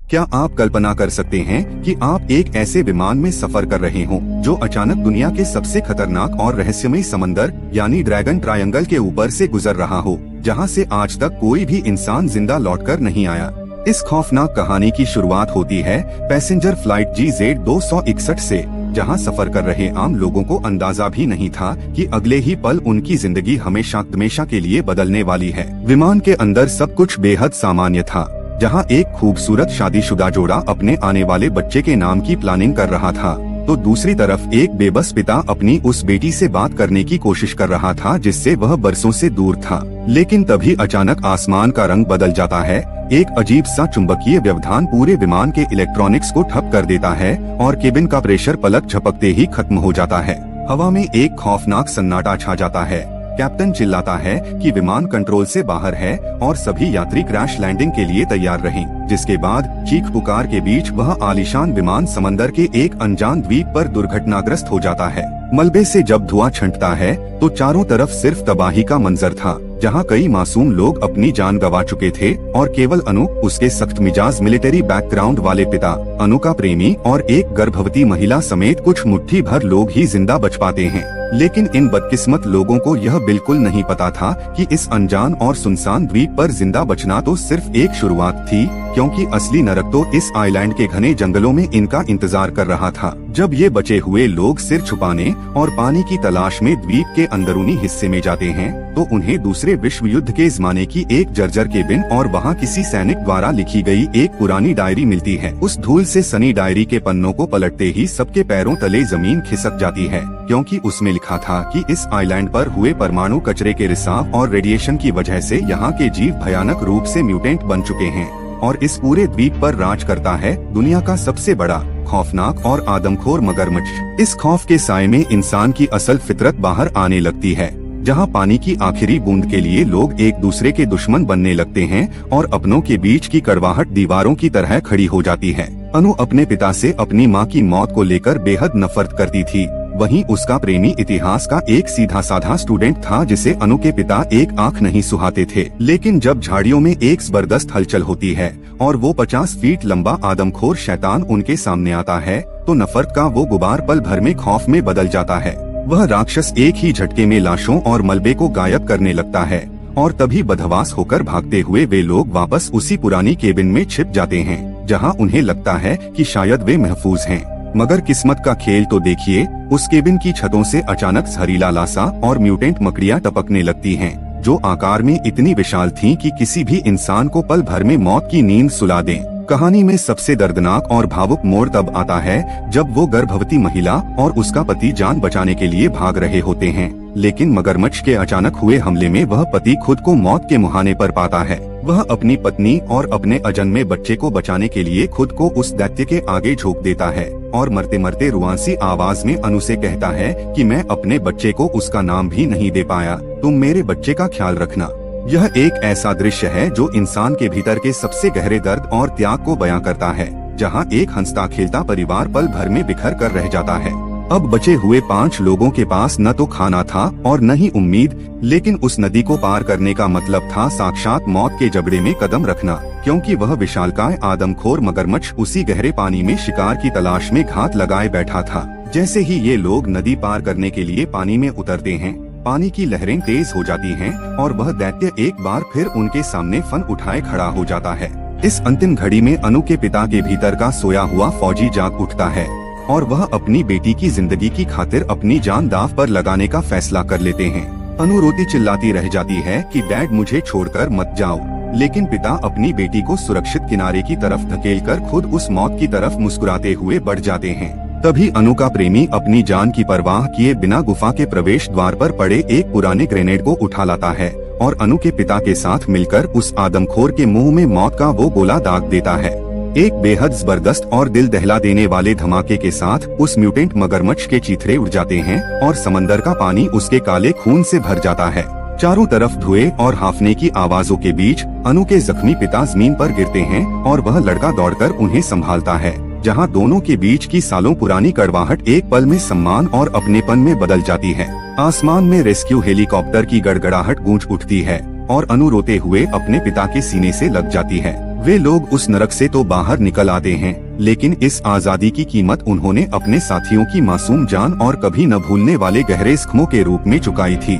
क्या आप कल्पना कर सकते हैं कि आप एक ऐसे विमान में सफर कर रहे हों जो अचानक दुनिया के सबसे खतरनाक और रहस्यमय समंदर यानी ड्रैगन ट्रायंगल के ऊपर से गुजर रहा हो, जहां से आज तक कोई भी इंसान जिंदा लौटकर नहीं आया। इस खौफनाक कहानी की शुरुआत होती है पैसेंजर फ्लाइट GZ261 से, जहां सफर कर रहे आम लोगों को अंदाजा भी नहीं था कि अगले ही पल उनकी जिंदगी हमेशा के लिए बदलने वाली है। विमान के अंदर सब कुछ बेहद सामान्य था, जहां एक खूबसूरत शादीशुदा जोड़ा अपने आने वाले बच्चे के नाम की प्लानिंग कर रहा था, तो दूसरी तरफ एक बेबस पिता अपनी उस बेटी से बात करने की कोशिश कर रहा था जिससे वह बरसों से दूर था। लेकिन तभी अचानक आसमान का रंग बदल जाता है। एक अजीब सा चुंबकीय व्यवधान पूरे विमान के इलेक्ट्रॉनिक्स को ठप कर देता है और केबिन का प्रेशर पलक झपकते ही खत्म हो जाता है। हवा में एक खौफनाक सन्नाटा छा जाता है। कैप्टन चिल्लाता है कि विमान कंट्रोल से बाहर है और सभी यात्री क्रैश लैंडिंग के लिए तैयार रहें। जिसके बाद चीख पुकार के बीच वह आलीशान विमान समंदर के एक अनजान द्वीप पर दुर्घटनाग्रस्त हो जाता है। मलबे से जब धुआं छंटता है तो चारों तरफ सिर्फ तबाही का मंजर था, जहां कई मासूम लोग अपनी जान गंवा चुके थे और केवल अनु, उसके सख्त मिजाज मिलिट्री बैकग्राउंड वाले पिता, अनु का प्रेमी और एक गर्भवती महिला समेत कुछ मुट्ठी भर लोग ही जिंदा बच पाते हैं। लेकिन इन बदकिस्मत लोगों को यह बिल्कुल नहीं पता था कि इस अनजान और सुनसान द्वीप पर जिंदा बचना तो सिर्फ एक शुरुआत थी, क्योंकि असली नरक तो इस आइलैंड के घने जंगलों में इनका इंतजार कर रहा था। जब ये बचे हुए लोग सिर छुपाने और पानी की तलाश में द्वीप के अंदरूनी हिस्से में जाते हैं, तो उन्हें दूसरे विश्व युद्ध के जमाने की एक जर्जर केबिन और वहाँ किसी सैनिक द्वारा लिखी गई एक पुरानी डायरी मिलती है। उस धूल से सनी डायरी के पन्नों को पलटते ही सबके पैरों तले जमीन खिसक जाती है, क्योंकि उसमें लिखा था कि इस आइलैंड पर हुए परमाणु कचरे के रिसाव और रेडिएशन की वजह से यहाँ के जीव भयानक रूप से म्यूटेंट बन चुके हैं और इस पूरे द्वीप पर राज करता है दुनिया का सबसे बड़ा, खौफनाक और आदमखोर मगरमच्छ। इस खौफ के साए में इंसान की असल फितरत बाहर आने लगती है, जहां पानी की आखिरी बूंद के लिए लोग एक दूसरे के दुश्मन बनने लगते हैं और अपनों के बीच की कड़वाहट दीवारों की तरह खड़ी हो जाती है। अनु अपने पिता से अपनी मां की मौत को लेकर बेहद नफरत करती थी। वहीं उसका प्रेमी इतिहास का एक सीधा साधा स्टूडेंट था जिसे अनु के पिता एक आंख नहीं सुहाते थे। लेकिन जब झाड़ियों में एक जबरदस्त हलचल होती है और वो 50 फीट लंबा आदमखोर शैतान उनके सामने आता है, तो नफरत का वो गुबार पल भर में खौफ में बदल जाता है। वह राक्षस एक ही झटके में लाशों और मलबे को गायब करने लगता है और तभी बदहवास होकर भागते हुए वे लोग वापस उसी पुरानी केबिन में छिप जाते हैं, जहां उन्हें लगता है कि शायद वे महफूज हैं। मगर किस्मत का खेल तो देखिए, उस केबिन की छतों से अचानक जहरीला लासा और म्यूटेंट मकड़ियां टपकने लगती हैं, जो आकार में इतनी विशाल थीं कि किसी भी इंसान को पल भर में मौत की नींद सुला दें। कहानी में सबसे दर्दनाक और भावुक मोड़ तब आता है जब वो गर्भवती महिला और उसका पति जान बचाने के लिए भाग रहे होते हैं, लेकिन मगरमच्छ के अचानक हुए हमले में वह पति खुद को मौत के मुहाने पर पाता है। वह अपनी पत्नी और अपने अजन्मे बच्चे को बचाने के लिए खुद को उस दैत्य के आगे झोंक देता है और मरते मरते रुआंसी आवाज में अनु से कहता है कि मैं अपने बच्चे को उसका नाम भी नहीं दे पाया, तुम मेरे बच्चे का ख्याल रखना। यह एक ऐसा दृश्य है जो इंसान के भीतर के सबसे गहरे दर्द और त्याग को बयां करता है, जहां एक हंसता खेलता परिवार पल भर में बिखर कर रह जाता है। अब बचे हुए 5 लोगों के पास न तो खाना था और न ही उम्मीद, लेकिन उस नदी को पार करने का मतलब था साक्षात मौत के जबड़े में कदम रखना, क्योंकि वह विशालकाय आदमखोर मगरमच्छ उसी गहरे पानी में शिकार की तलाश में घात लगाए बैठा था। जैसे ही ये लोग नदी पार करने के लिए पानी में उतरते हैं, पानी की लहरें तेज हो जाती हैं और वह दैत्य एक बार फिर उनके सामने फन उठाए खड़ा हो जाता है। इस अंतिम घड़ी में अनु के पिता के भीतर का सोया हुआ फौजी जाग उठता है और वह अपनी बेटी की जिंदगी की खातिर अपनी जान दांव पर लगाने का फैसला कर लेते हैं। अनु रोती चिल्लाती रह जाती है कि डैड मुझे छोड़कर मत जाओ, लेकिन पिता अपनी बेटी को सुरक्षित किनारे की तरफ धकेलकर खुद उस मौत की तरफ मुस्कुराते हुए बढ़ जाते हैं। तभी अनु का प्रेमी अपनी जान की परवाह किए बिना गुफा के प्रवेश द्वार पर पड़े एक पुराने ग्रेनेड को उठा लाता है और अनु के पिता के साथ मिलकर उस आदमखोर के मुंह में मौत का वो गोला दाग देता है। एक बेहद जबरदस्त और दिल दहला देने वाले धमाके के साथ उस म्यूटेंट मगरमच्छ के चीथड़े उड़ जाते हैं और समंदर का पानी उसके काले खून से भर जाता है। चारों तरफ धुएं और हाफने की आवाजों के बीच अनु के जख्मी पिता जमीन पर गिरते हैं और वह लड़का दौड़कर उन्हें संभालता है, जहां दोनों के बीच की सालों पुरानी कड़वाहट एक पल में सम्मान और अपनेपन में बदल जाती है। आसमान में रेस्क्यू हेलीकॉप्टर की गड़गड़ाहट गूंज उठती है और अनु रोते हुए अपने पिता के सीने से लग जाती है। वे लोग उस नरक से तो बाहर निकल आते हैं, लेकिन इस आज़ादी की कीमत उन्होंने अपने साथियों की मासूम जान और कभी न भूलने वाले गहरे जख्मों के रूप में चुकाई थी।